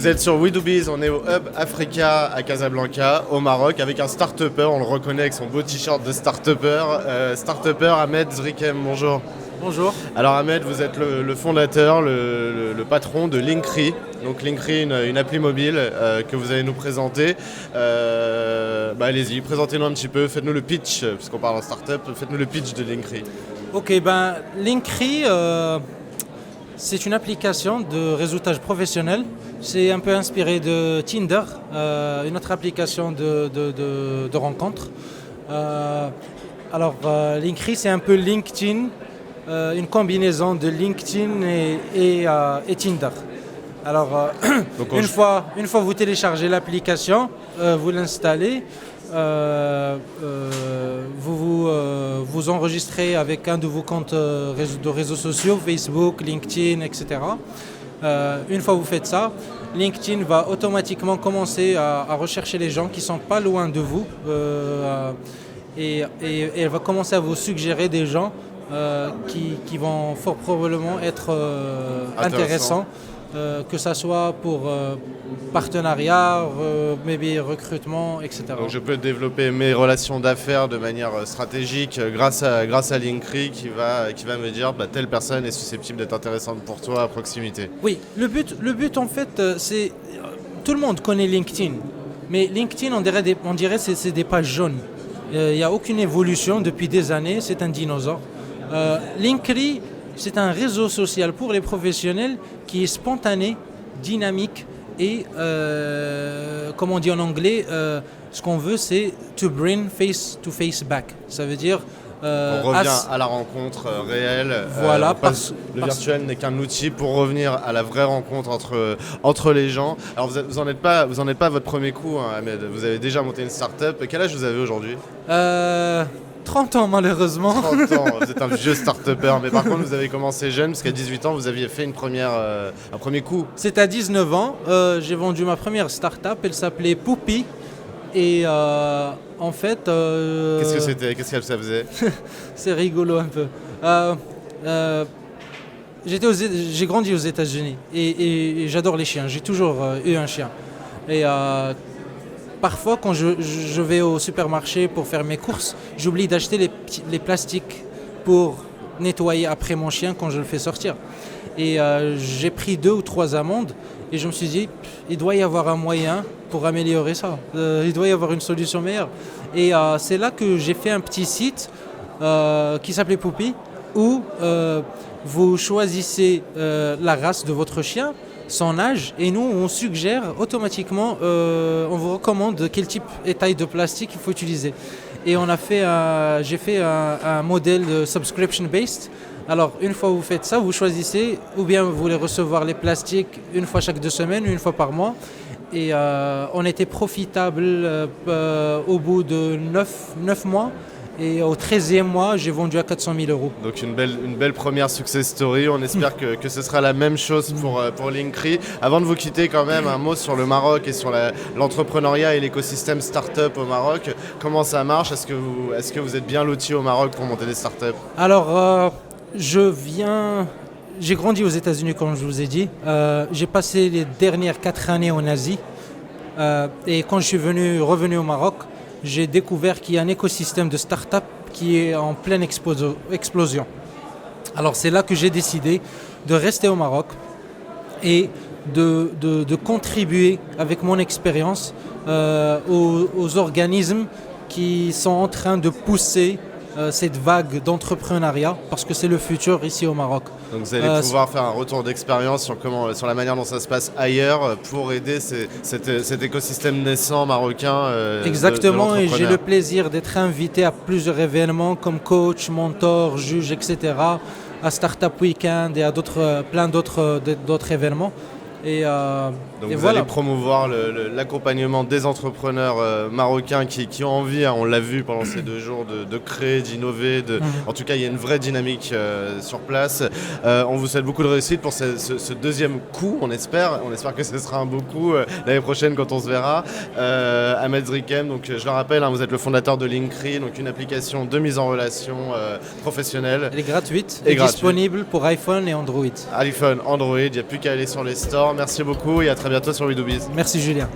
Vous êtes sur WeDoBiz, on est au Hub Africa à Casablanca, au Maroc, avec un start-upper, on le reconnaît avec son beau t-shirt de start-upper. Start-upper Ahmed Zrikem, bonjour. Bonjour. Alors Ahmed, vous êtes le fondateur, le patron de Linkri. Donc Linkri, une appli mobile que vous allez nous présenter. Allez-y, présentez-nous un petit peu, faites-nous le pitch, puisqu'on parle en start-up, faites-nous le pitch de Linkri. Ok, Linkri, c'est une application de réseautage professionnel. C'est un peu inspiré de Tinder, une autre application de rencontres. Linkri, c'est un peu LinkedIn, une combinaison de LinkedIn et Tinder. Alors, une fois vous téléchargez l'application, vous l'installez, vous enregistrez avec un de vos comptes de réseaux sociaux, Facebook, LinkedIn, etc. Une fois vous faites ça, LinkedIn va automatiquement commencer à rechercher les gens qui ne sont pas loin de vous et elle va commencer à vous suggérer des gens qui vont fort probablement être intéressants. Que ça soit pour partenariat, recrutement, etc. Donc je peux développer mes relations d'affaires de manière stratégique grâce à Linkri qui va me dire telle personne est susceptible d'être intéressante pour toi à proximité. Oui, le but en fait, c'est tout le monde connaît LinkedIn, mais LinkedIn on dirait c'est des pages jaunes. Il n'y a aucune évolution depuis des années, c'est un dinosaure. Linkri, c'est un réseau social pour les professionnels qui est spontané, dynamique et, comme on dit en anglais, ce qu'on veut, c'est to bring face to face back. Ça veut dire... on revient à la rencontre réelle. Voilà. Le virtuel n'est qu'un outil pour revenir à la vraie rencontre entre les gens. Alors vous en êtes pas à votre premier coup, hein, Ahmed. Vous avez déjà monté une start-up. Quel âge vous avez aujourd'hui 30 ans malheureusement. 30 ans, vous êtes un vieux start-upper, mais par contre vous avez commencé jeune parce qu'à 18 ans vous aviez fait un premier coup. C'est à 19 ans, j'ai vendu ma première start-up, elle s'appelait Poupy et en fait... Qu'est-ce que c'était? Qu'est-ce que ça faisait? C'est rigolo un peu. J'ai grandi aux États-Unis et j'adore les chiens, j'ai toujours eu un chien. Et parfois, quand je vais au supermarché pour faire mes courses, j'oublie d'acheter les plastiques pour nettoyer après mon chien quand je le fais sortir. Et j'ai pris 2 ou 3 amendes et je me suis dit, il doit y avoir un moyen pour améliorer ça. Il doit y avoir une solution meilleure. Et c'est là que j'ai fait un petit site qui s'appelait Poupy, où vous choisissez la race de votre chien, son âge, et nous on suggère automatiquement, on vous recommande quel type et taille de plastique il faut utiliser. Et j'ai fait un modèle de subscription based. Alors une fois vous faites ça, vous choisissez ou bien vous voulez recevoir les plastiques une fois chaque 2 semaines ou une fois par mois. Et on était profitable au bout de 9 mois. Et au 13e mois, j'ai vendu à 400 000 €. Donc une belle première success story. On espère que ce sera la même chose pour Linkri. Avant de vous quitter, quand même, un mot sur le Maroc et sur l'entrepreneuriat et l'écosystème start-up au Maroc. Comment ça marche? Est-ce que vous êtes bien loti au Maroc pour monter des start-up? Alors, j'ai grandi aux États-Unis, comme je vous ai dit. J'ai passé les dernières 4 années en Asie. Et quand je suis revenu au Maroc, j'ai découvert qu'il y a un écosystème de start-up qui est en pleine explosion. Alors c'est là que j'ai décidé de rester au Maroc et de contribuer avec mon expérience aux organismes qui sont en train de pousser cette vague d'entrepreneuriat parce que c'est le futur ici au Maroc. Donc vous allez pouvoir faire un retour d'expérience sur la manière dont ça se passe ailleurs pour aider cet écosystème naissant marocain. Exactement, et j'ai le plaisir d'être invité à plusieurs événements comme coach, mentor, juge, etc. à Startup Weekend et à plein d'autres événements. Donc vous allez promouvoir l'accompagnement des entrepreneurs marocains qui ont envie, on l'a vu pendant ces 2 jours, de créer, d'innover. En tout cas, il y a une vraie dynamique sur place. On vous souhaite beaucoup de réussite pour ce deuxième coup, on espère. On espère que ce sera un beau coup l'année prochaine quand on se verra. Ahmed Zrikem, donc, je le rappelle, vous êtes le fondateur de Linkri, donc une application de mise en relation professionnelle. Elle est gratuite et disponible pour iPhone et Android. iPhone, Android, il n'y a plus qu'à aller sur les stores. Merci beaucoup et à très bientôt sur WeDoBiz. Merci Julien.